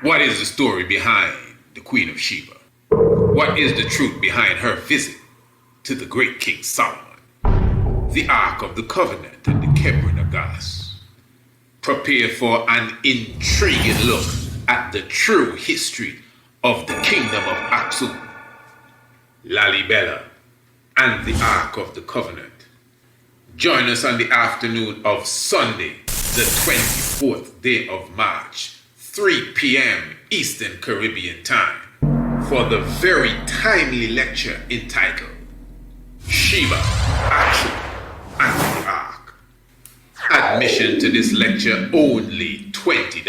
What is the story behind the Queen of Sheba? What is the truth behind her visit to the great King Solomon? The Ark of the Covenant and the Kebron of Gas. Prepare for an intriguing look at the true history of the Kingdom of Aksum, Lalibela, and the Ark of the Covenant. Join us on the afternoon of Sunday, the 24th day of March, 3 p.m. Eastern Caribbean Time, for the very timely lecture entitled Sheba, Aksum, and the Ark. Admission to this lecture only $20.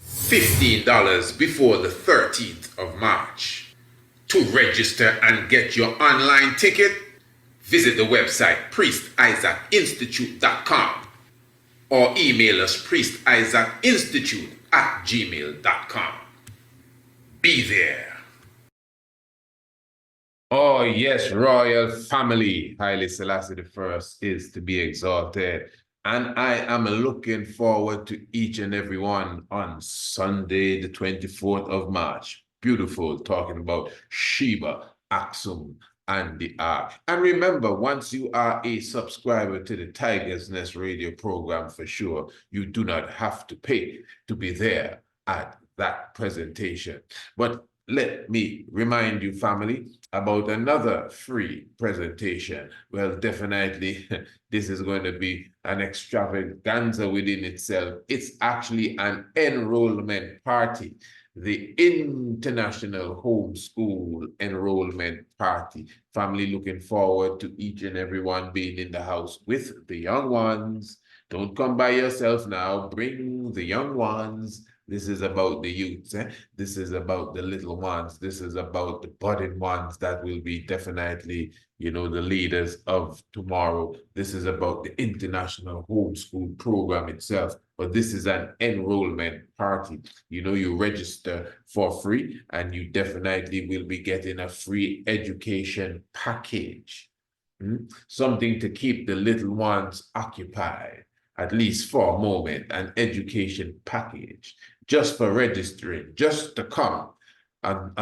$15 before the 13th of March. To register and get your online ticket, visit the website priestisaacinstitute.com or email us priestisaacinstitute@gmail.com. Be there. Oh yes, royal family, Haile Selassie I is to be exalted. And I am looking forward to each and every one on Sunday, the 24th of March. Beautiful, talking about Sheba, Aksum, and the Ark. And remember, once you are a subscriber to the Tiger's Nest radio program, for sure, you do not have to pay to be there at that presentation. But let me remind you, family, about another free presentation. Well, definitely, this is going to be an extravaganza within itself. It's actually an enrollment party, the International Homeschool Enrollment Party. Family, looking forward to each and everyone being in the house with the young ones. Don't come by yourself now. Bring the young ones. This is about the youths. This is about the little ones. This is about the budding ones that will be definitely, the leaders of tomorrow. This is about the International Homeschool Program itself. But this is an enrollment party. You register for free, and you definitely will be getting a free education package. Something to keep the little ones occupied, at least for a moment, an education package, just for registering, just to come on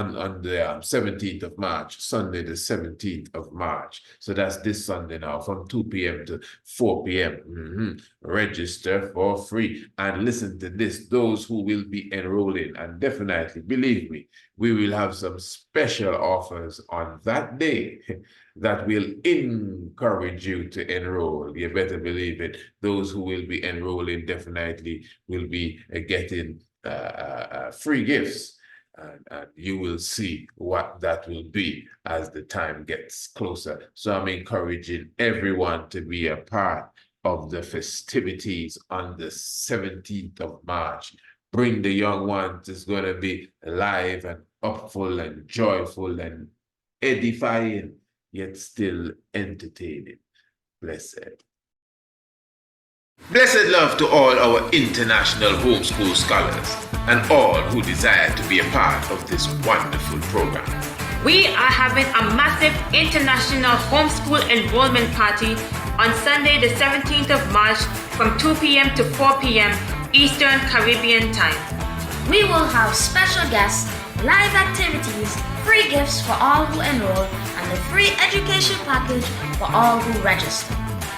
the 17th of March, Sunday the 17th of March. So that's this Sunday now, from 2 p.m. to 4 p.m. Register for free. And listen to this, those who will be enrolling, and definitely, believe me, we will have some special offers on that day that will encourage you to enroll. You better believe it. Those who will be enrolling definitely will be getting free gifts. And you will see what that will be as the time gets closer. So I'm encouraging everyone to be a part of the festivities on the 17th of March. Bring the young ones. It's going to be live and upful and joyful and edifying, yet still entertaining. Blessed. Blessed love to all our international homeschool scholars and all who desire to be a part of this wonderful program. We are having a massive international homeschool enrollment party on Sunday the 17th of March from 2 p.m. to 4 p.m. Eastern Caribbean Time. We will have special guests, live activities, free gifts for all who enroll, and a free education package for all who register.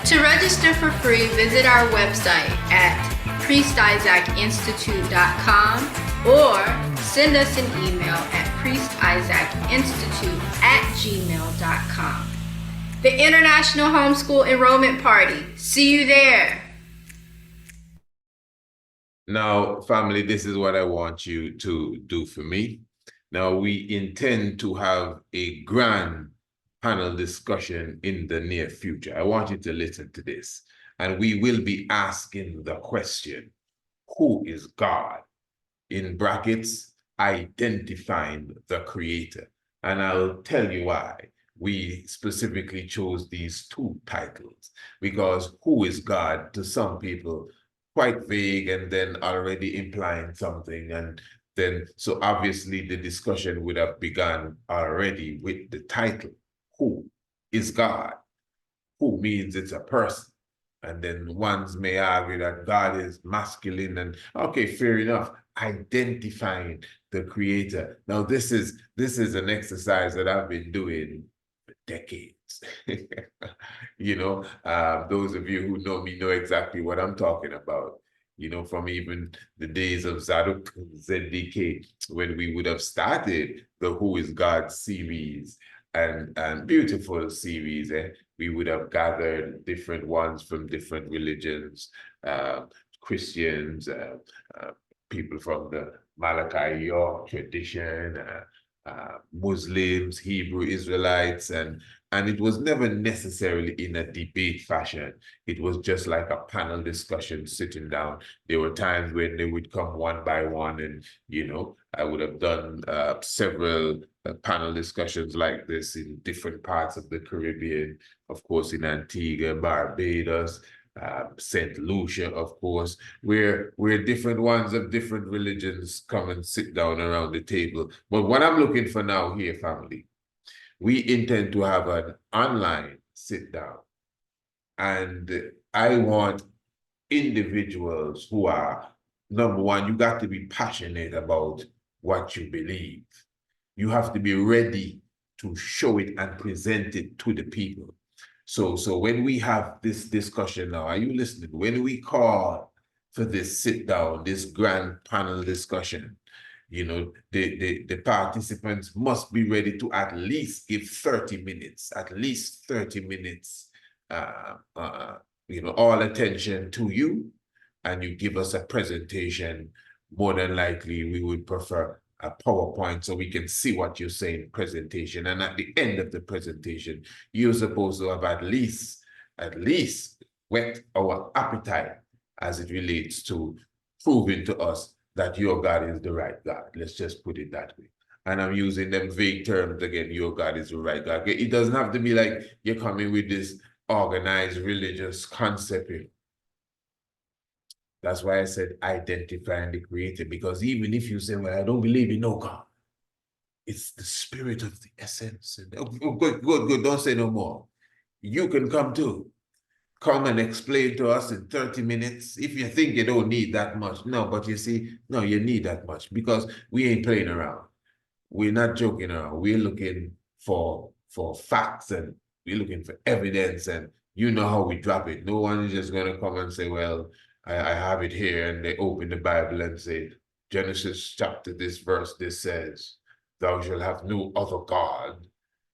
To register for free, visit our website at priestisaacinstitute.com or send us an email at priestisaacinstitute@gmail.com. The International Homeschool Enrollment Party. See you there. Now, family, this is what I want you to do for me. Now, we intend to have a grand panel discussion in the near future. I want you to listen to this. And we will be asking the question, who is God? In brackets, identifying the creator. And I'll tell you why we specifically chose these two titles. Because who is God, to some people, quite vague and then already implying something. And then, so obviously the discussion would have begun already with the title. Who is God? Who means it's a person. And then ones may argue that God is masculine, and okay, fair enough. Identifying the creator. Now, this is an exercise that I've been doing for decades. You know, those of you who know me know exactly what I'm talking about. You know, from even the days of Zadok ZDK, when we would have started the Who is God series, and beautiful series, we would have gathered different ones from different religions, Christians, people from the Malachi York tradition, Muslims, Hebrew Israelites, and it was never necessarily in a debate fashion. It was just like a panel discussion sitting down. There were times when they would come one by one, and, you know, I would have done several panel discussions like this in different parts of the Caribbean, of course, in Antigua, Barbados, St. Lucia, of course, where different ones of different religions come and sit down around the table. But what I'm looking for now here, family, we intend to have an online sit down. And I want individuals who are, number one, you got to be passionate about what you believe. You have to be ready to show it and present it to the people. So when we have this discussion now, are you listening? When we call for this sit down, this grand panel discussion, you know, the participants must be ready to at least give 30 minutes, you know, all attention to you, and you give us a presentation. More than likely, we would prefer a PowerPoint so we can see what you're saying presentation. And at the end of the presentation, you're supposed to have at least whet our appetite as it relates to proving to us that your God is the right God. Let's just put it that way. And I'm using them vague terms again, your God is the right God. It doesn't have to be like you're coming with this organized religious concept. That's why I said identifying the creator, because even if you say, well, I don't believe in no God, it's the spirit of the essence. Good, don't say no more. You can come too. Come and explain to us in 30 minutes. If you think you don't need that much, no, but you see, no, you need that much, because we ain't playing around. We're not joking around. We're looking for facts, and we're looking for evidence, and you know how we drop it. No one is just going to come and say, well, I have it here, and they open the Bible and say, Genesis chapter this verse, this says, thou shalt have no other God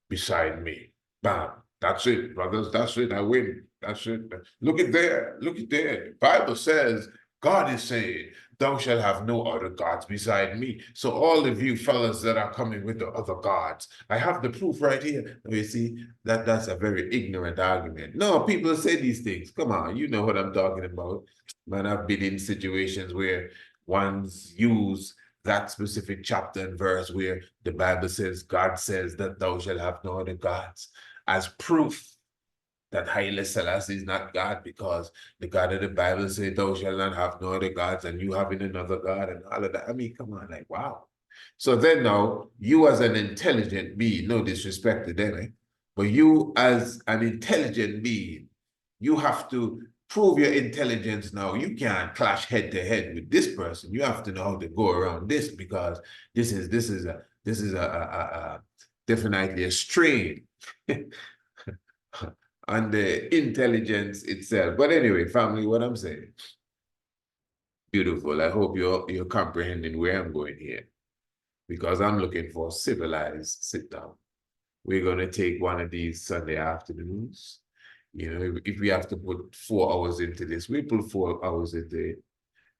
beside me. Bam. That's it, brothers. That's it. I win. That's it. Look at there. Look at there. The Bible says, God is saying, thou shalt have no other gods beside me. So all of you fellas that are coming with the other gods, I have the proof right here. You see, that's a very ignorant argument. No, people say these things. Come on, you know what I'm talking about. Man, I've been in situations where ones use that specific chapter and verse where the Bible says, God says that thou shalt have no other gods, as proof that Haile Selassie is not God, because the God of the Bible says, thou shalt not have no other gods, and you having another God and all of that. I mean, come on, like, wow. So then now, you as an intelligent being, no disrespect to them, but you as an intelligent being, you have to prove your intelligence now. You can't clash head to head with this person. You have to know how to go around this, because this is definitely a strain on the intelligence itself. But anyway, family, what I'm saying, beautiful. I hope you're comprehending where I'm going here, because I'm looking for a civilized sit down. We're going to take one of these Sunday afternoons. You know, if we have to put 4 hours into this, we put 4 hours into it.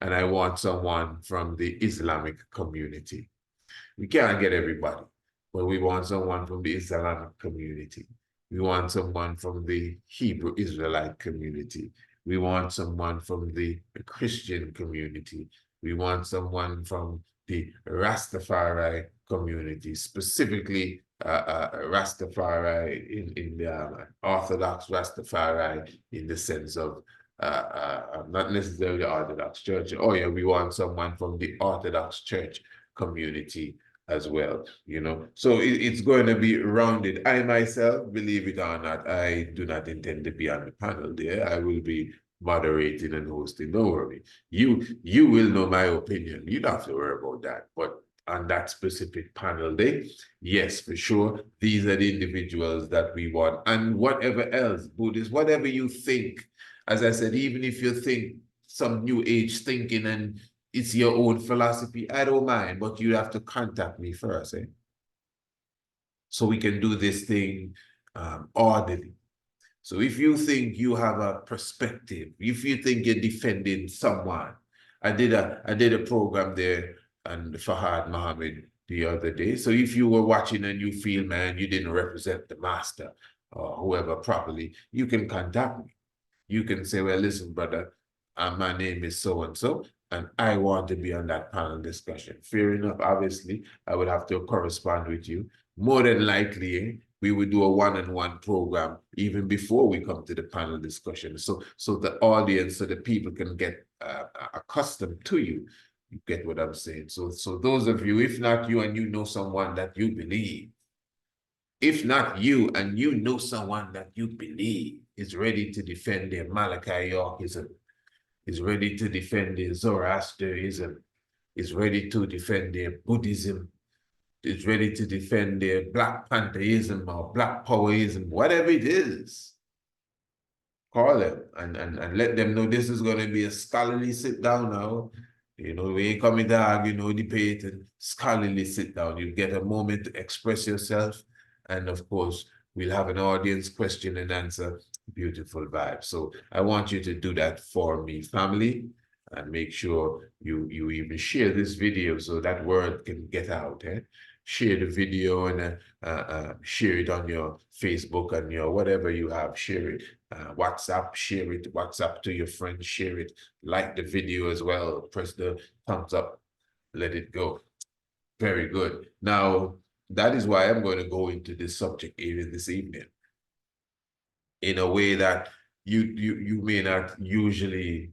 And I want someone from the Islamic community. We can't get everybody, but we want someone from the Islamic community. We want someone from the Hebrew Israelite community. We want someone from the Christian community. We want someone from the Rastafari community, specifically Rastafari in the Orthodox Rastafari, in the sense of not necessarily Orthodox Church. Oh yeah, we want someone from the Orthodox Church community as well, So it's going to be rounded. I myself, believe it or not, I do not intend to be on the panel there. I will be moderating and hosting. Don't worry. You will know my opinion. You don't have to worry about that. But on that specific panel day, yes, for sure, these are the individuals that we want. And whatever else, Buddhist, whatever you think, as I said, even if you think some new age thinking and it's your own philosophy, I don't mind, but you have to contact me first, so we can do this thing orderly. So if you think you have a perspective, if you think you're defending someone, I did a program there and Fahad Mohammed the other day. So if you were watching and you feel, man, you didn't represent the master or whoever properly, you can contact me. You can say, well, listen, brother, my name is so-and-so, and I want to be on that panel discussion. Fair enough, obviously, I would have to correspond with you. More than likely, we would do a one-on-one program even before we come to the panel discussion. So the audience, so the people can get accustomed to you. You get what I'm saying? So those of you, if not you and you know someone that you believe, if not you and you know someone that you believe is ready to defend their Malachi Yorkism, is ready to defend their Zoroastrianism, is ready to defend their Buddhism, is ready to defend their Black Pantheism or Black Powerism, whatever it is, call them and let them know this is going to be a scholarly sit down now. We ain't coming to argue, debate, and scholarly sit down. You get a moment to express yourself. And of course, we'll have an audience question and answer. Beautiful vibe. So I want you to do that for me, family, and make sure you even share this video so that word can get out. Share the video and share it on your Facebook and your whatever you have. Share it. WhatsApp, share it. WhatsApp to your friends, share it. Like the video as well. Press the thumbs up. Let it go. Very good. Now, that is why I'm going to go into this subject area this evening in a way that you may not usually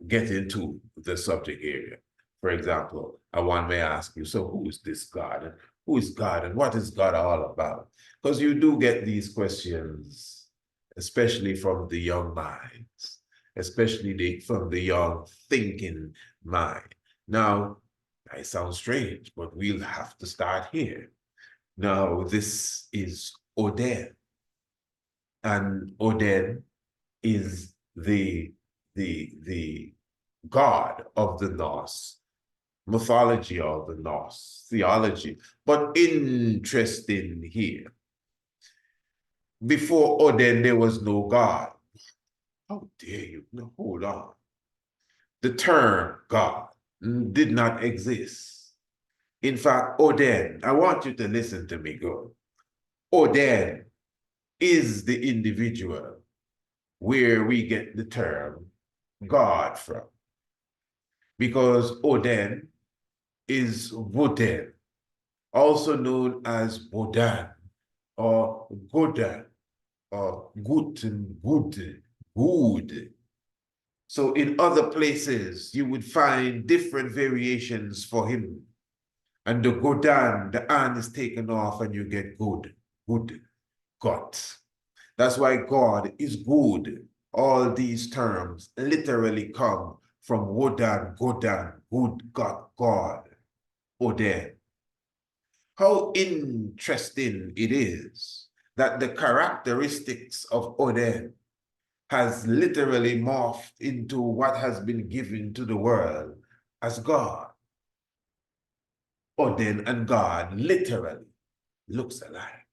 get into the subject area. For example, one may ask you, so who is this God? And who is God? And what is God all about? Because you do get these questions, especially from the young minds, especially from the young thinking mind. Now, it sounds strange, but we'll have to start here. Now, this is Oden. And Oden is the God of the Norse mythology, of the Norse theology. But interesting here, before Oden, there was no God. How dare you? No, hold on. The term God did not exist. In fact, Oden, I want you to listen to me good. Oden is the individual where we get the term God from. Because Oden is Woden, also known as Wodan, or Godan, or Guten, Good. So in other places, you would find different variations for him. And the Godan, the an is taken off and you get good, God. That's why God is good. All these terms literally come from Wodan, Godan, good God, Oden. How interesting it is that the characteristics of Oden has literally morphed into what has been given to the world as God. Oden and God literally looks alike.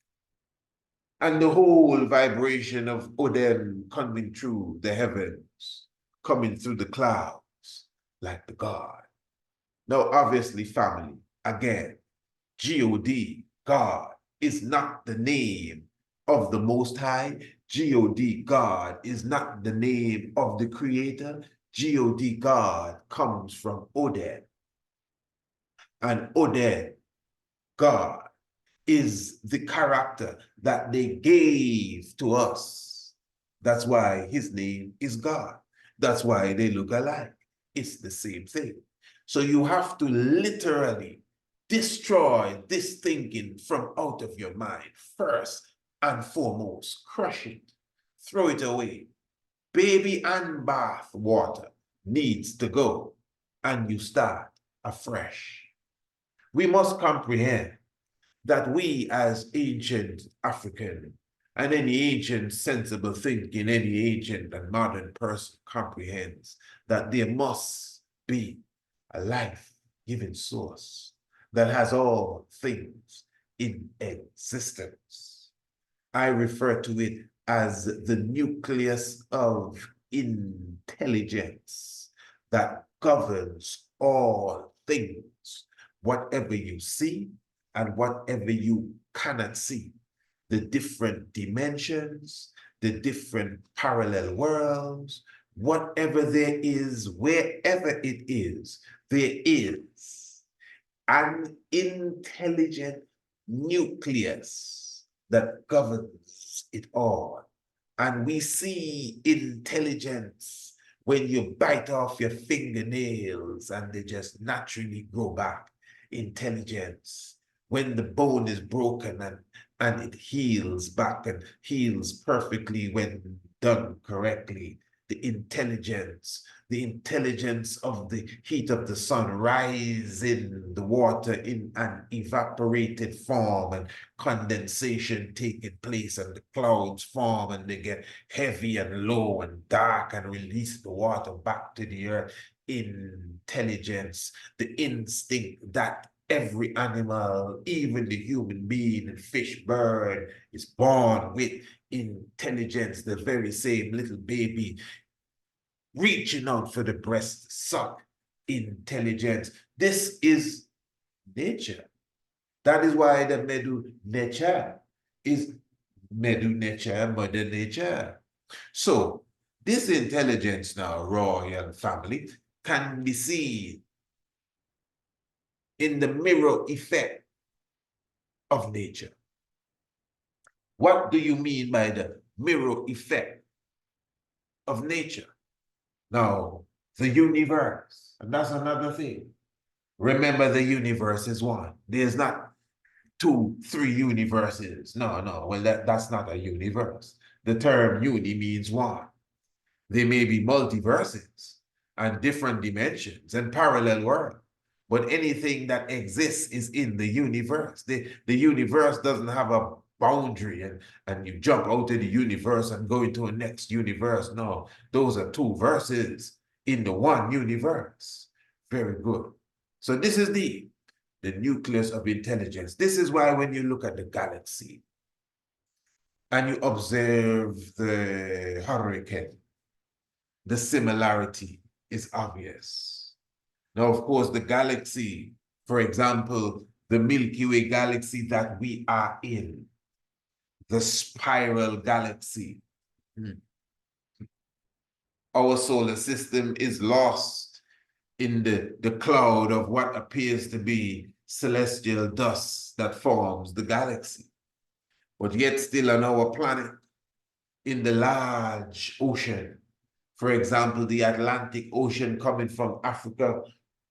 And the whole vibration of Oden coming through the heavens, coming through the clouds like the God. Now, obviously, family, again, G-O-D, God, is not the name of the Most High. G-O-D, God, is not the name of the Creator. G-O-D, God, comes from Oden. And Oden, God, is the character that they gave to us. That's why his name is God. That's why they look alike. It's the same thing. So you have to literally Destroy this thinking from out of your mind. First and foremost, crush it, throw it away. Baby and bath water needs to go, and you start afresh. We must comprehend that we as ancient African and any ancient sensible thinking, any ancient and modern person comprehends that there must be a life-giving source that has all things in existence. I refer to it as the nucleus of intelligence that governs all things, whatever you see and whatever you cannot see, the different dimensions, the different parallel worlds, whatever there is, wherever it is, there is an intelligent nucleus that governs it all. And we see intelligence when you bite off your fingernails and they just naturally grow back. Intelligence when the bone is broken and it heals back and heals perfectly when done correctly. The intelligence of the heat of the sun rising the water in an evaporated form and condensation taking place and the clouds form and they get heavy and low and dark and release the water back to the earth. Intelligence, the instinct that every animal, even the human being and fish, bird, is born with. Intelligence, the very same little baby reaching out for the breast to suck. Intelligence. This is nature. That is why the Medu nature is Medu nature, Mother nature. So this intelligence now, royal family, can be seen in the mirror effect of nature. What do you mean by the mirror effect of nature? Now, the universe, and that's another thing. Remember, the universe is one. There's not 2, 3 universes. No. Well, that's not a universe. The term uni means one. There may be multiverses and different dimensions and parallel worlds, but anything that exists is in the universe. The universe doesn't have a boundary and you jump out of the universe and go into a next universe. No, those are 2 verses in the one universe. Very good. So this is the nucleus of intelligence. This is why when you look at the galaxy and you observe the hurricane, the similarity is obvious. Now, of course, the galaxy, for example, the Milky Way galaxy that we are in, the spiral galaxy. Our solar system is lost in the cloud of what appears to be celestial dust that forms the galaxy. But yet still on our planet, in the large ocean, for example, the Atlantic Ocean coming from Africa,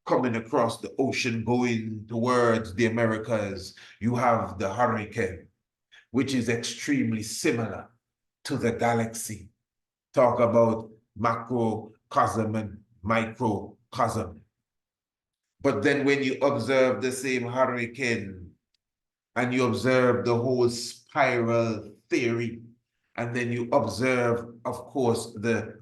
coming across the ocean, going towards the Americas, you have the hurricane, which is extremely similar to the galaxy. Talk about macrocosm and microcosm. But then when you observe the same hurricane and you observe the whole spiral theory, and then you observe, of course,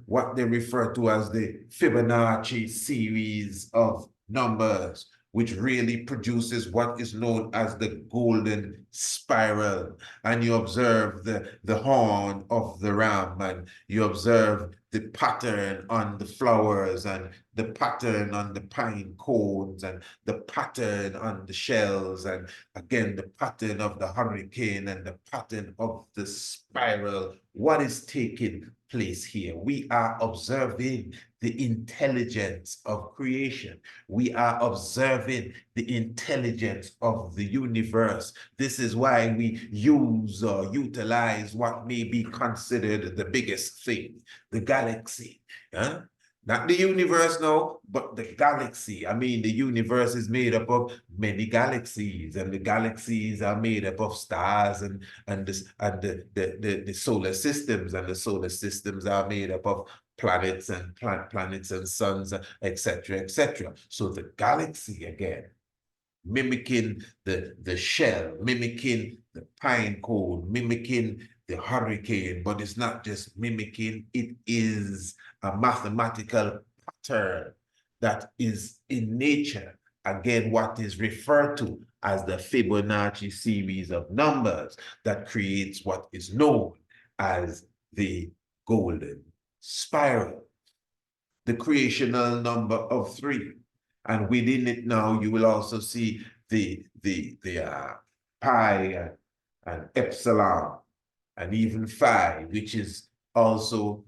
what they refer to as the Fibonacci series of numbers, which really produces what is known as the golden spiral. And you observe the horn of the ram, and you observe the pattern on the flowers, and the pattern on the pine cones, and the pattern on the shells, and again, the pattern of the hurricane, and the pattern of the spiral. What is taking place here? We are observing the intelligence of creation. We are observing the intelligence of the universe. This is why we use or utilize what may be considered the biggest thing, the galaxy. Not the universe now, but the galaxy. I mean, the universe is made up of many galaxies, and the galaxies are made up of stars and the solar systems, and the solar systems are made up of planets and planets and suns, etc., etc. So the galaxy again, mimicking the shell, mimicking the pine cone, mimicking the hurricane, but it's not just mimicking, it is a mathematical pattern that is in nature. Again, what is referred to as the Fibonacci series of numbers that creates what is known as the golden spiral, the creational number of 3. And within it now, you will also see the pi and epsilon and even phi, which is also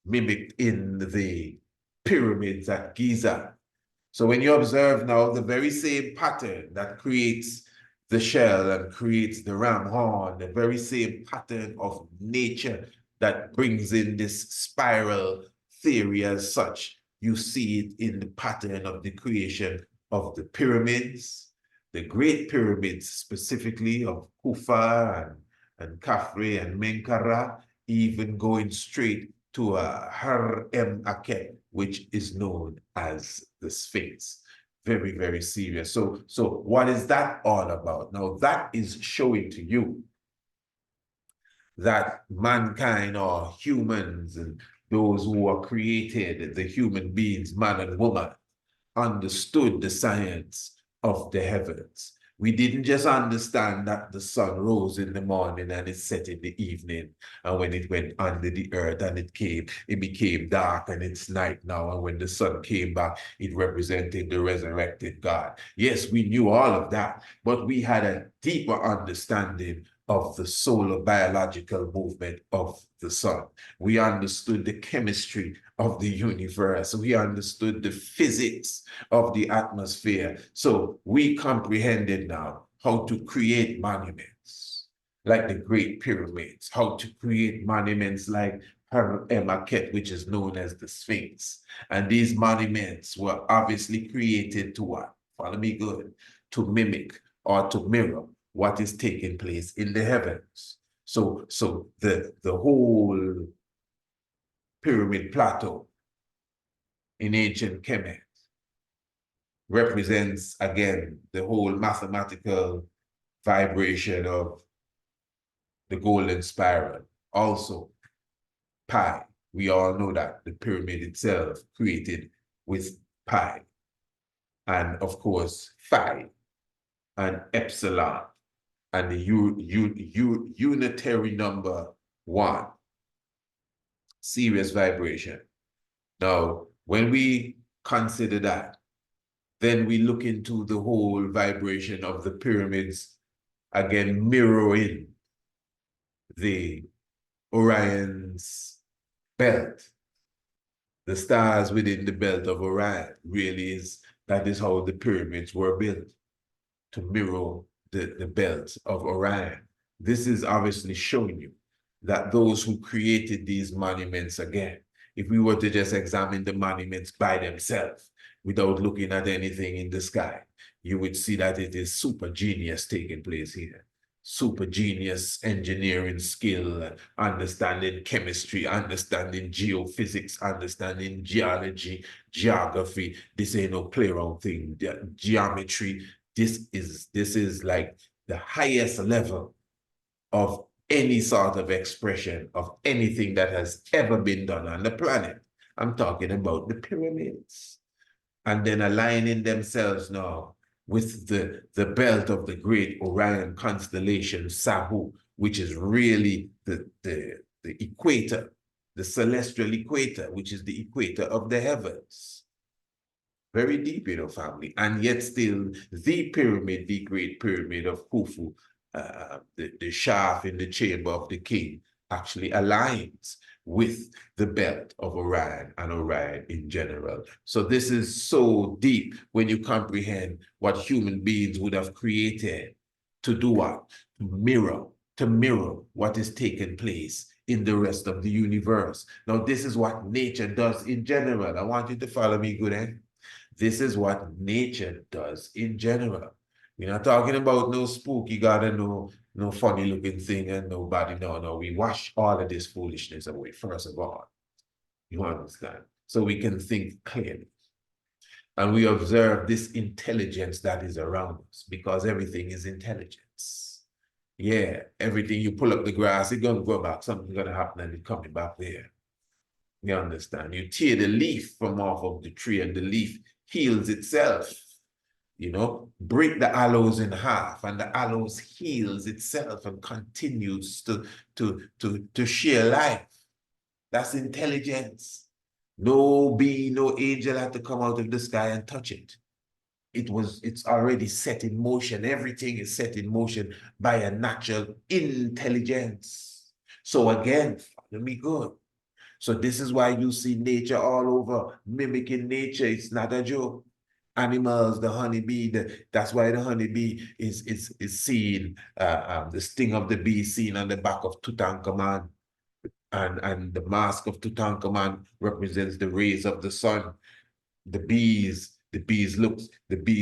mimicked in the pyramids at Giza. So when you observe now the very same pattern that creates the shell and creates the ram horn, the very same pattern of nature that brings in this spiral theory as such, you see it in the pattern of the creation of the pyramids, the great pyramids specifically of Khufu and Khafre and Menkaure, even going straight to Har-em-Akhet, which is known as the Sphinx. Very, very serious. So what is that all about? Now, that is showing to you that mankind, or humans, and those who are created, the human beings, man and woman, understood the science of the heavens. We didn't just understand that the sun rose in the morning and it set in the evening, and when it went under the earth and it became dark and it's night now, and when the sun came back, it represented the resurrected God. Yes, we knew all of that, but we had a deeper understanding of the solar biological movement of the sun. We understood the chemistry of the universe. We understood the physics of the atmosphere. So we comprehended now how to create monuments like the Great Pyramids, how to create monuments like Har-em-Akhet, which is known as the Sphinx. And these monuments were obviously created to what? Follow me good. To mimic or to mirror what is taking place in the heavens. So the whole pyramid plateau in ancient Kemet represents, again, the whole mathematical vibration of the golden spiral. Also, pi, we all know that the pyramid itself created with pi. And of course, phi and epsilon, and the unitary number 1, serious vibration. Now, when we consider that, then we look into the whole vibration of the pyramids, again, mirroring the Orion's belt. The stars within the belt of Orion really that is how the pyramids were built, to mirror the belt of Orion. This is obviously showing you that those who created these monuments, again, if we were to just examine the monuments by themselves without looking at anything in the sky, you would see that it is super genius taking place here. Super genius engineering skill, understanding chemistry, understanding geophysics, understanding geology, geography. This ain't no play around thing. Geometry. This is like the highest level of any sort of expression of anything that has ever been done on the planet. I'm talking about the pyramids. And then aligning themselves now with the belt of the great Orion constellation, Sahu, which is really the equator, the celestial equator, which is the equator of the heavens. Very deep, family. And yet still the pyramid, the great pyramid of Khufu, the shaft in the chamber of the king, actually aligns with the belt of Orion and Orion in general. So this is so deep when you comprehend what human beings would have created to do what? To mirror what is taking place in the rest of the universe. Now, this is what nature does in general. I want you to follow me good, eh? This is what nature does in general. We're not talking about no spooky God and no funny looking thing and nobody. No. We wash all of this foolishness away, first of all. You understand? So we can think clearly. And we observe this intelligence that is around us, because everything is intelligence. Yeah, everything, you pull up the grass, it's going to go back. Something's going to happen and it's coming back there. You understand? You tear the leaf from off of the tree and the leaf heals itself. You know, break the aloes in half and the aloes heals itself and continues to share life. That's intelligence. No bee, no angel had to come out of the sky and touch it. It's already set in motion. Everything is set in motion by a natural intelligence. So again, follow me good. So this is why you see nature all over, mimicking nature. It's not a joke. Animals, the honeybee, that's why the honeybee is seen, the sting of the bee seen on the back of Tutankhamun. And the mask of Tutankhamun represents the rays of the sun. The bees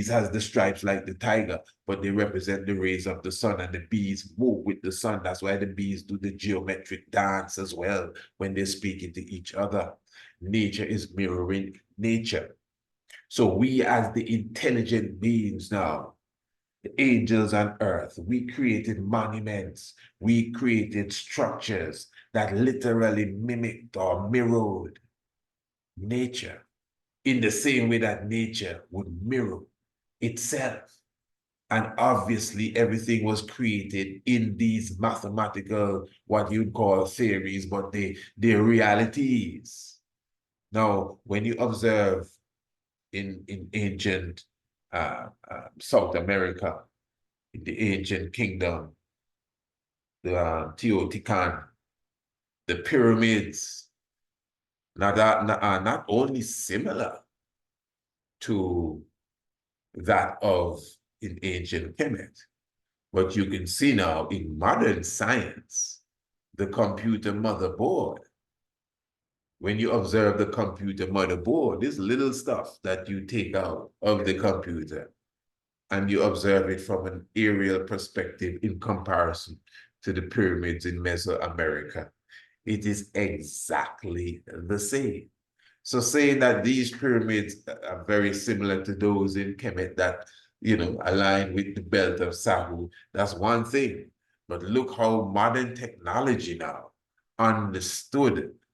has the stripes like the tiger, but they represent the rays of the sun, and the bees move with the sun. That's why the bees do the geometric dance as well when they're speaking to each other. Nature is mirroring nature. So we, as the intelligent beings now, the angels on earth, we created monuments, we created structures that literally mimicked or mirrored nature in the same way that nature would mirror itself. And obviously everything was created in these mathematical, what you'd call theories, but they're realities. Now, when you observe in ancient South America, in the ancient kingdom, the Teotihuacan, the pyramids, are not only similar to that of in ancient Kemet, but you can see now in modern science, the computer motherboard. When you observe the computer motherboard, this little stuff that you take out of the computer and you observe it from an aerial perspective in comparison to the pyramids in Mesoamerica, it is exactly the same. So saying that these pyramids are very similar to those in Kemet that, you know, align with the belt of Sahu, that's one thing. But look how modern technology now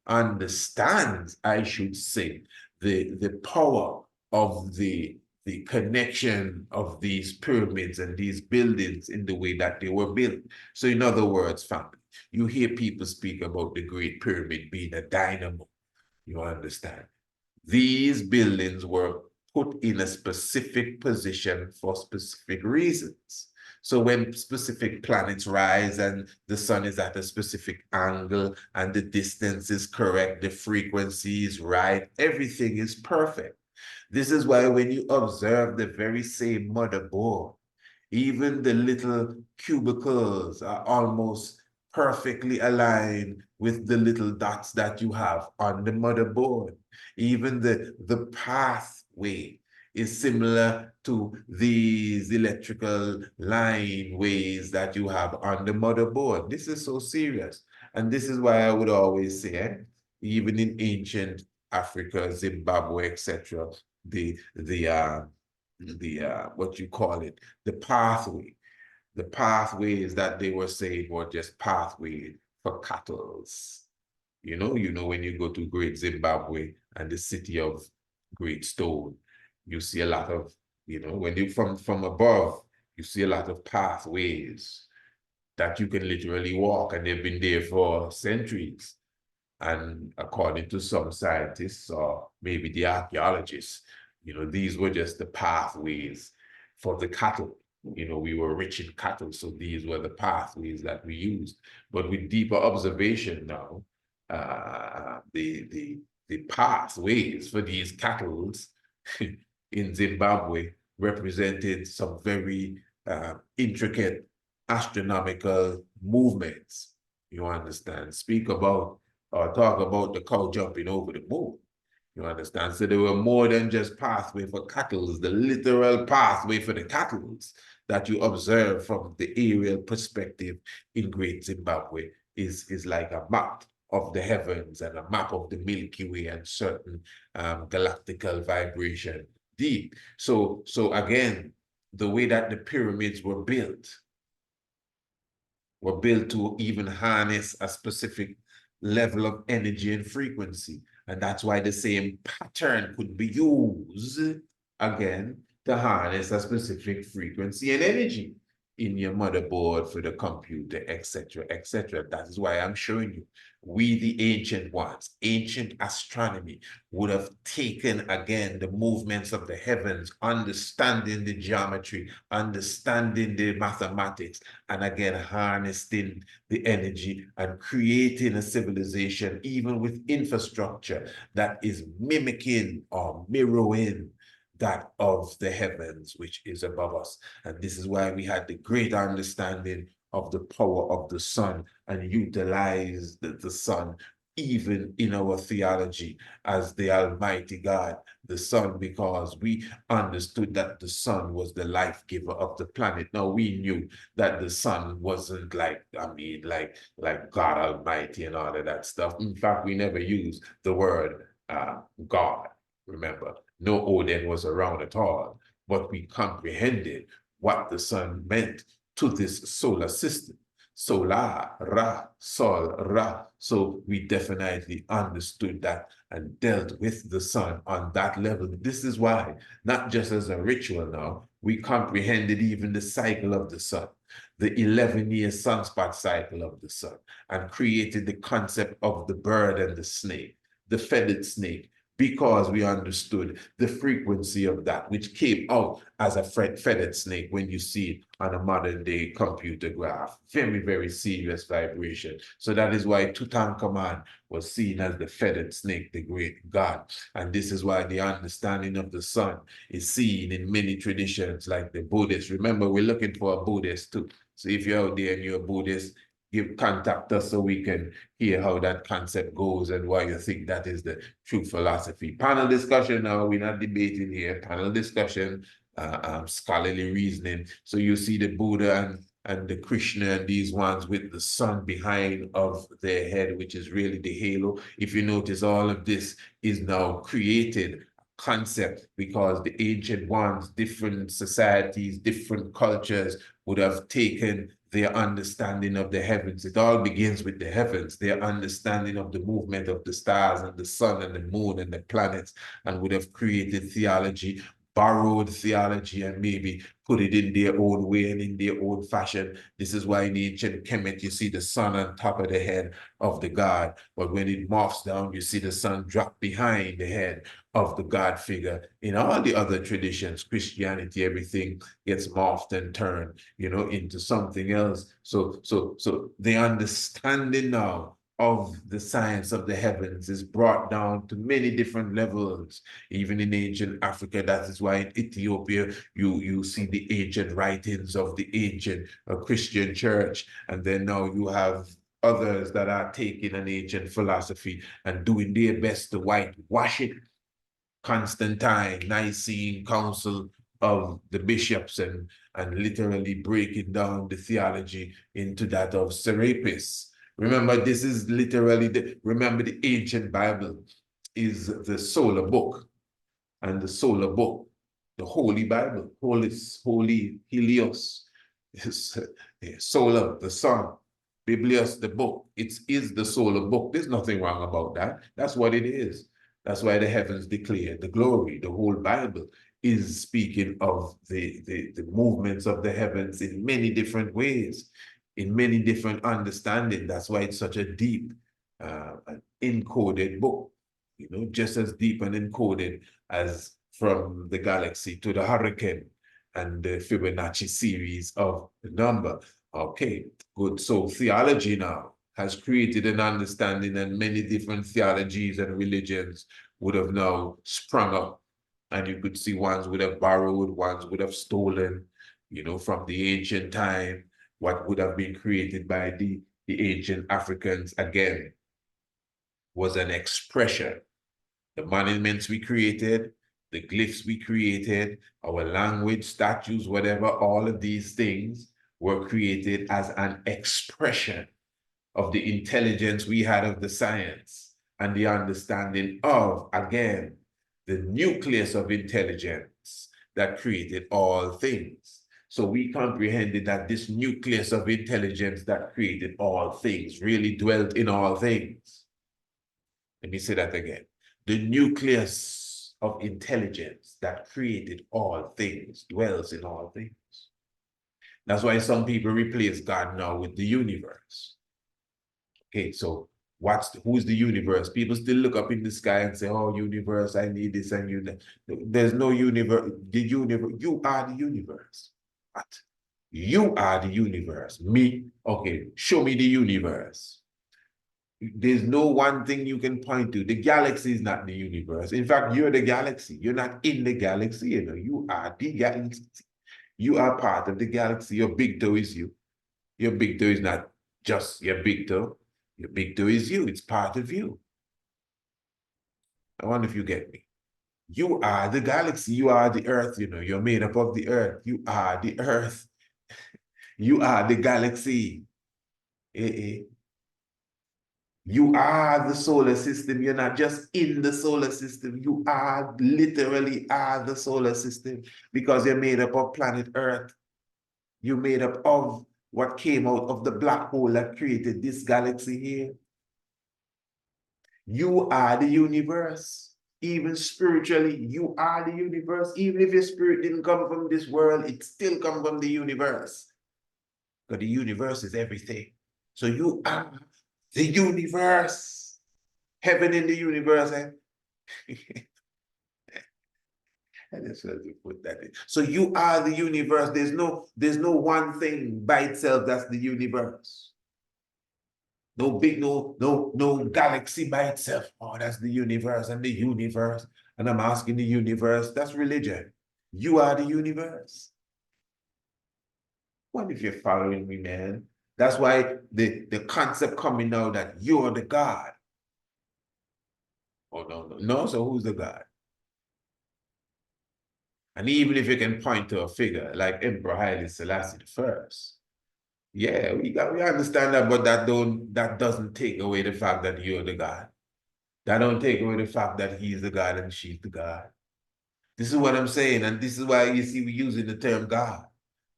understands, I should say, the power of the connection of these pyramids and these buildings in the way that they were built. So in other words, family, you hear people speak about the Great Pyramid being a dynamo. You understand? These buildings were put in a specific position for specific reasons. So when specific planets rise and the sun is at a specific angle and the distance is correct, the frequency is right, everything is perfect. This is why when you observe the very same motherboard, even the little cubicles are almost perfectly aligned with the little dots that you have on the motherboard. Even the pathway is similar to these electrical line ways that you have on the motherboard. This is so serious. And this is why I would always say, even in ancient Africa, Zimbabwe, etc., what you call it, the pathways that they were saying were just pathways for cattle. You know, when you go to Great Zimbabwe and the city of Great Stone, you see a lot of, when you from above, you see a lot of pathways that you can literally walk, and they've been there for centuries. And according to some scientists, or maybe the archaeologists, these were just the pathways for the cattle. We were rich in cattle, so these were the pathways that we used. But with deeper observation now, the pathways for these cattle in Zimbabwe represented some very intricate astronomical movements. You understand? Speak about or talk about the cow jumping over the moon. You understand? So there were more than just pathway for cattle, the literal pathway for the cattle that you observe from the aerial perspective in Great Zimbabwe is like a map of the heavens and a map of the Milky Way and certain galactical vibration deep. So again, the way that the pyramids were built to even harness a specific level of energy and frequency. And that's why the same pattern could be used again to harness a specific frequency and energy in your motherboard for the computer, etc., etc. That is why I'm showing you. We, the ancient ones, ancient astronomy, would have taken again the movements of the heavens, understanding the geometry, understanding the mathematics, and again harnessing the energy and creating a civilization, even with infrastructure that is mimicking or mirroring that of the heavens, which is above us. And this is why we had the great understanding of the power of the sun and utilize the sun even in our theology as the Almighty God, the sun, because we understood that the sun was the life giver of the planet. Now we knew that the sun wasn't like God Almighty and all of that stuff. In fact, we never used the word God, remember. No Odin was around at all, but we comprehended what the sun meant to this solar system. Solar, Ra, Sol, Ra. So we definitely understood that and dealt with the sun on that level. This is why, not just as a ritual now, we comprehended even the cycle of the sun, the 11-year sunspot cycle of the sun, and created the concept of the bird and the snake, the feathered snake, because we understood the frequency of that, which came out as a feathered snake when you see it on a modern day computer graph. Very, very serious vibration. So that is why Tutankhamun was seen as the feathered snake, the great god. And this is why the understanding of the sun is seen in many traditions like the Buddhists. Remember, we're looking for a Buddhist too. So if you're out there and you're a Buddhist, contact us so we can hear how that concept goes and why you think that is the true philosophy. Panel discussion now, we're not debating here. Panel discussion, scholarly reasoning. So you see the Buddha and the Krishna and these ones with the sun behind of their head, which is really the halo. If you notice, all of this is now created concept because the ancient ones, different societies, different cultures would have taken their understanding of the heavens. It all begins with the heavens, their understanding of the movement of the stars and the sun and the moon and the planets, and would have created theology, borrowed theology, and maybe put it in their own way and in their own fashion. This is why in ancient Kemet, you see the sun on top of the head of the god, but when it morphs down, you see the sun drop behind the head of the god figure. In all the other traditions, Christianity, everything gets morphed and turned, into something else. So the understanding now of the science of the heavens is brought down to many different levels. Even in ancient Africa, that is why in Ethiopia, you see the ancient writings of the ancient Christian church. And then now you have others that are taking an ancient philosophy and doing their best to whitewash it. Constantine, Nicene Council of the bishops, and literally breaking down the theology into that of Serapis. Remember, this is literally, remember the ancient Bible is the solar book, and the solar book, the Holy Bible, holy Helios, is solar, the sun, Biblios, the book. It is the solar book. There's nothing wrong about that. That's what it is. That's why the heavens declare the glory. The whole Bible is speaking of the movements of the heavens in many different ways, in many different understanding. That's why it's such a deep, encoded book, just as deep and encoded as from the galaxy to the hurricane and the Fibonacci series of the number. Okay, good. So theology now has created an understanding, and many different theologies and religions would have now sprung up. And you could see ones would have borrowed, ones would have stolen, from the ancient time, what would have been created by the the ancient Africans, again, was an expression. The monuments we created, the glyphs we created, our language, statues, whatever, all of these things were created as an expression of the intelligence we had of the science and the understanding of, again, the nucleus of intelligence that created all things. So we comprehended that this nucleus of intelligence that created all things really dwelt in all things. Let me say that again. The nucleus of intelligence that created all things dwells in all things. That's why some people replace God now with the universe. Okay, so who's the universe? People still look up in the sky and say, oh, universe, I need this and you that. There's no universe. The universe, you are the universe. What? You are the universe. Me? Okay, show me the universe. There's no one thing you can point to. The galaxy is not the universe. In fact, you're the galaxy. You're not in the galaxy, you know. You are the galaxy. You are part of the galaxy. Your big toe is you. Your big toe is not just your big toe. Your big toe is you. It's part of you. I wonder if you get me. You are the galaxy. You are the earth, you know. You're made up of the earth. You are the earth. You are the galaxy. You are the solar system. You're not just in the solar system. You are literally the solar system because you're made up of planet Earth. You're made up of what came out of the black hole that created this galaxy here. You are the universe. Even spiritually, you are the universe. Even if your spirit didn't come from this world, it still comes from the universe. Because the universe is everything. So you are the universe. Heaven in the universe. I just want to put that in. So you are the universe. There's no one thing by itself that's the universe. No galaxy by itself. Oh, that's the universe and the universe. And I'm asking the universe, that's religion. You are the universe. What if you're following me, man? That's why the concept coming now that you're the God. Oh, no. So who's the God? And even if you can point to a figure like Emperor Haile Selassie I, yeah, we understand that, but that doesn't take away the fact that you're the God. That don't take away the fact that he's the God and she's the God. This is what I'm saying, and this is why you see we're using the term God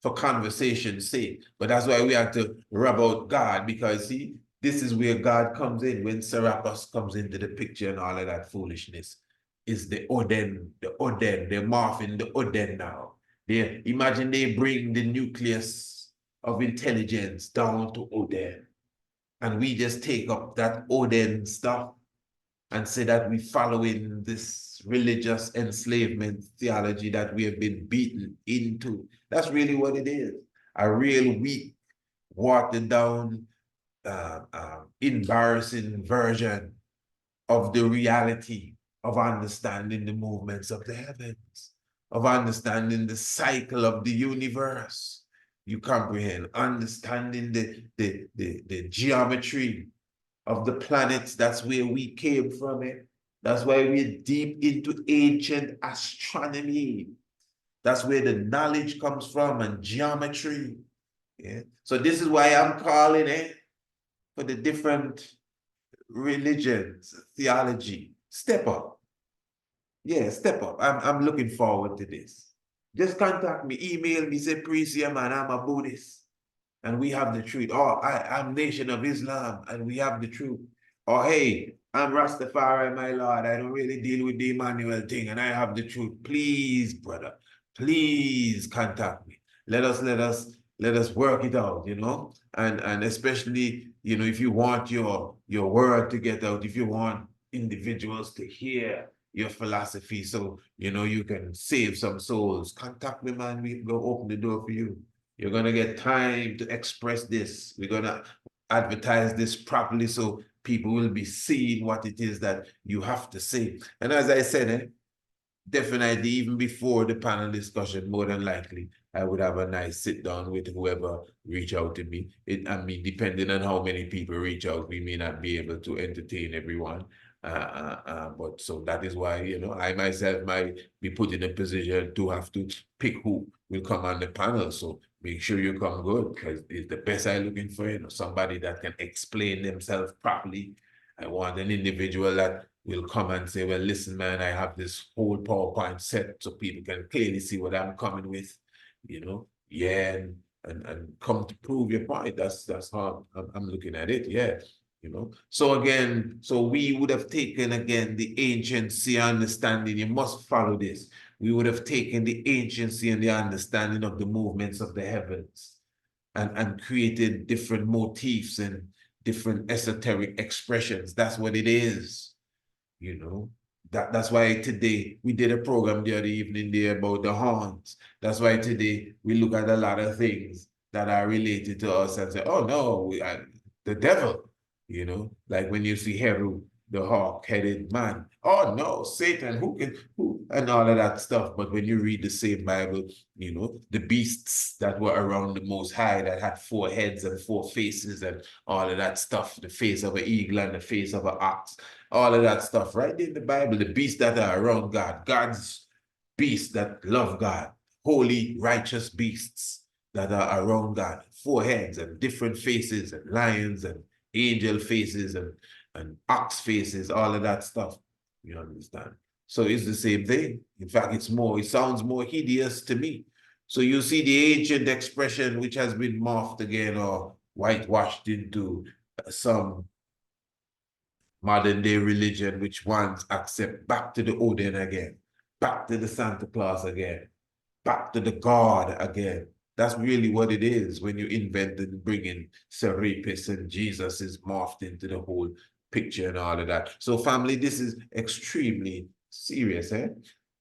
for conversation's sake. But that's why we have to rub out God, because see, this is where God comes in when Serapis comes into the picture and all of that foolishness. Is the Oden, they're morphing the Oden now. Imagine they bring the nucleus of intelligence down to Oden. And we just take up that Oden stuff and say that we're following this religious enslavement theology that we have been beaten into. That's really what it is. A real weak, watered down, embarrassing version of the reality of understanding the movements of the heavens, of understanding the cycle of the universe. You comprehend, understanding the geometry of the planets. That's where we came from it. That's why we're deep into ancient astronomy. That's where the knowledge comes from, and geometry. Yeah. So this is why I'm calling it for the different religions, theology. Step up. Yeah, step up. I'm looking forward to this. Just contact me, email me, say, priest, yeah, man, I'm a Buddhist, and we have the truth. Or I'm Nation of Islam, and we have the truth. Or hey, I'm Rastafari, my Lord. I don't really deal with the Emmanuel thing, and I have the truth. Please, brother, please contact me. Let us work it out, you know. And especially, you know, if you want your word to get out, if you want individuals to hear your philosophy, so you know you can save some souls, contact me, man. We can go open the door for you. You're gonna get time to express this. We're gonna advertise this properly so people will be seeing what it is that you have to say. And as I said, definitely, even before the panel discussion, more than likely, I would have a nice sit down with whoever reach out to me. I mean, depending on how many people reach out, we may not be able to entertain everyone. But so that is why, you know, I myself might be put in a position to have to pick who will come on the panel. So make sure you come good, because it's the best I'm looking for, you know, somebody that can explain themselves properly. I want an individual that will come and say, well, listen, man, I have this whole PowerPoint set so people can clearly see what I'm coming with, you know, yeah, and come to prove your point. That's how I'm looking at it, yeah, you know. So again, so we would have taken, again, the anciency understanding. You must follow this. We would have taken the anciency and the understanding of the movements of the heavens and created different motifs and different esoteric expressions. That's what it is, you know. That's why today we did a program the other evening there about the horns. That's why today we look at a lot of things that are related to us and say, oh no, the devil, you know, like when you see Heru, the hawk-headed man. Oh no, Satan, who, and all of that stuff. But when you read the same Bible, you know, the beasts that were around the Most High that had 4 heads and 4 faces and all of that stuff, the face of an eagle and the face of an ox, all of that stuff, right in the Bible, the beasts that are around God, God's beasts that love God, holy, righteous beasts that are around God, 4 heads and different faces and lions and angel faces and ox faces, all of that stuff, you understand? So it's the same thing. In fact, it sounds more hideous to me. So you see the ancient expression which has been morphed again or whitewashed into some modern day religion, which wants accept back to the Odin again, back to the Santa Claus again, back to the God again. That's really what it is when you invent and bring in Serapis and Jesus is morphed into the whole picture and all of that. So family, this is extremely serious, eh?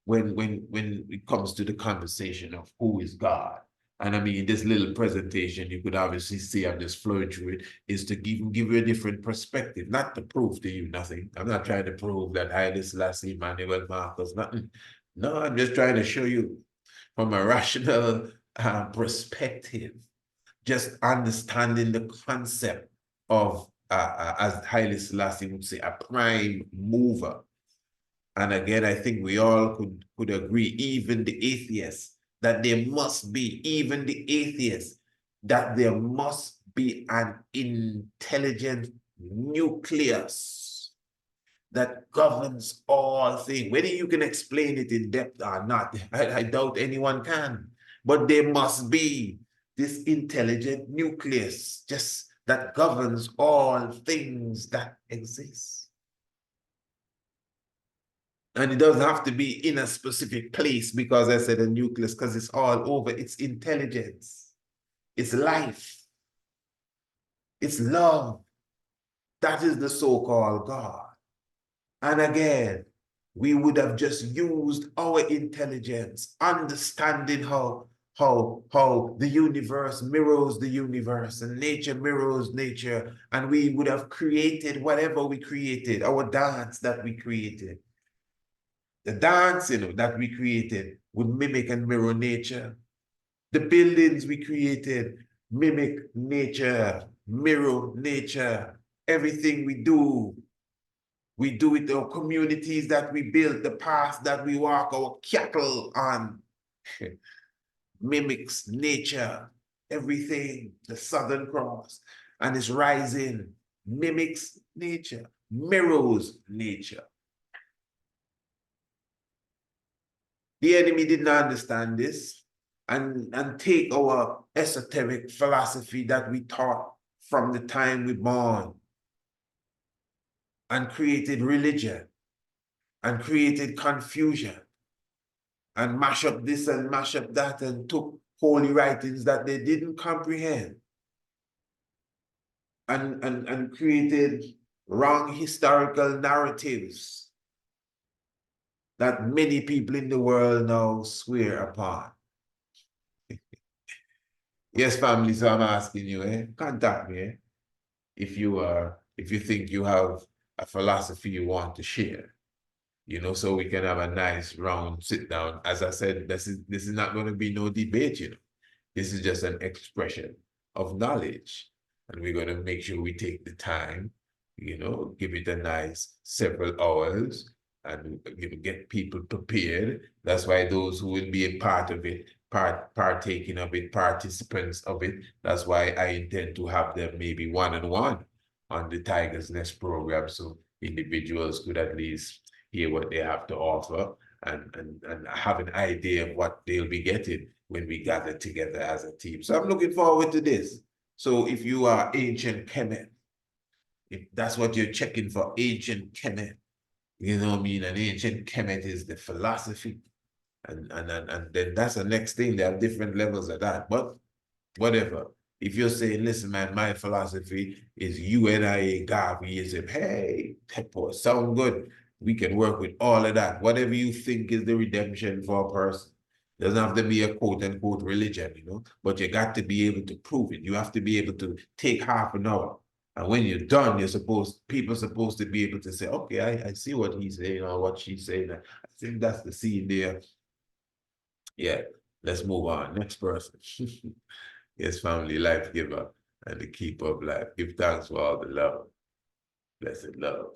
When it comes to the conversation of who is God. And I mean, this little presentation, you could obviously see I'm just flowing through it, is to give you a different perspective, not to prove to you nothing. I'm not trying to prove that Haile Selassie, Manuel Marcos, nothing. No, I'm just trying to show you from a rational perspective, just understanding the concept of, as Haile Selassie would say, a prime mover. And again, I think we all could agree, even the atheists, that there must be, even the atheists, that there must be an intelligent nucleus that governs all things. Whether you can explain it in depth or not, I doubt anyone can. But there must be this intelligent nucleus just that governs all things that exist. And it doesn't have to be in a specific place, because I said a nucleus, because it's all over. It's intelligence. It's life. It's love. That is the so-called God. And again, we would have just used our intelligence, understanding how the universe mirrors the universe and nature mirrors nature, and we would have created whatever we created, our dance that we created. The dance, that we created would mimic and mirror nature. The buildings we created mimic nature, mirror nature. Everything we do it, our communities that we build, the paths that we walk, our cattle on, mimics nature. Everything, the Southern Cross and its rising, mimics nature, mirrors nature. The enemy did not understand this and take our esoteric philosophy that we taught from the time we born and created religion and created confusion and mash up this and mash up that and took holy writings that they didn't comprehend and created wrong historical narratives that many people in the world now swear upon. Yes, family, so I'm asking you, contact me, if you think you have a philosophy you want to share. so we can have a nice round sit down. As I said, this is not going to be no debate, This is just an expression of knowledge. And we're going to make sure we take the time, give it a nice several hours and get people prepared. That's why those who will be a part of it, partaking of it, participants of it, that's why I intend to have them maybe one-on-one on the Tiger's Nest program, so individuals could at least hear what they have to offer and have an idea of what they'll be getting when we gather together as a team. So I'm looking forward to this. So if you are ancient Kemet, if that's what you're checking for, ancient Kemet, and ancient Kemet is the philosophy. And then that's the next thing. There are different levels of that. But whatever. If you're saying, listen, man, my philosophy is UNIA Garveyism, hey, that boy, sound good. We can work with all of that. Whatever you think is the redemption for a person. Doesn't have to be a quote-unquote religion, but you got to be able to prove it. You have to be able to take half an hour. And when you're done, people are supposed to be able to say, okay, I see what he's saying or what she's saying. I think that's the scene there. Yeah, let's move on. Next person. Yes, family, life giver, and the keeper of life. Give thanks for all the love. Blessed love.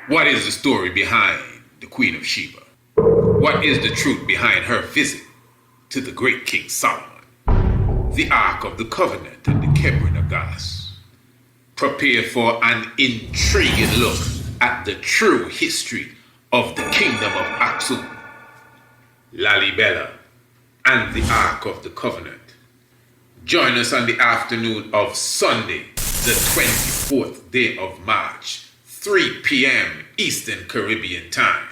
What is the story behind the Queen of Sheba? What is the truth behind her visit to the great King Solomon? The Ark of the Covenant and the Kebron of Gas. Prepare for an intriguing look at the true history of the Kingdom of Aksum, Lalibela, and the Ark of the Covenant. Join us on the afternoon of Sunday, the 24th day of March, 3 p.m. Eastern Caribbean time,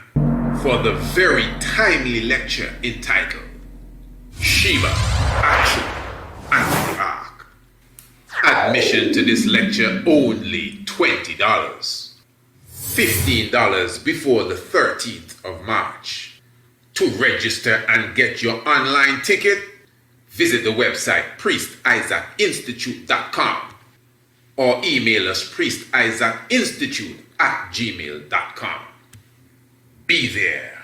for the very timely lecture entitled Sheba, Aksum, and the Ark. Admission to this lecture only $20. $15 before the 13th of March. To register and get your online ticket, visit the website priestisaacinstitute.com or email us priestisaacinstitute@gmail.com. Be there.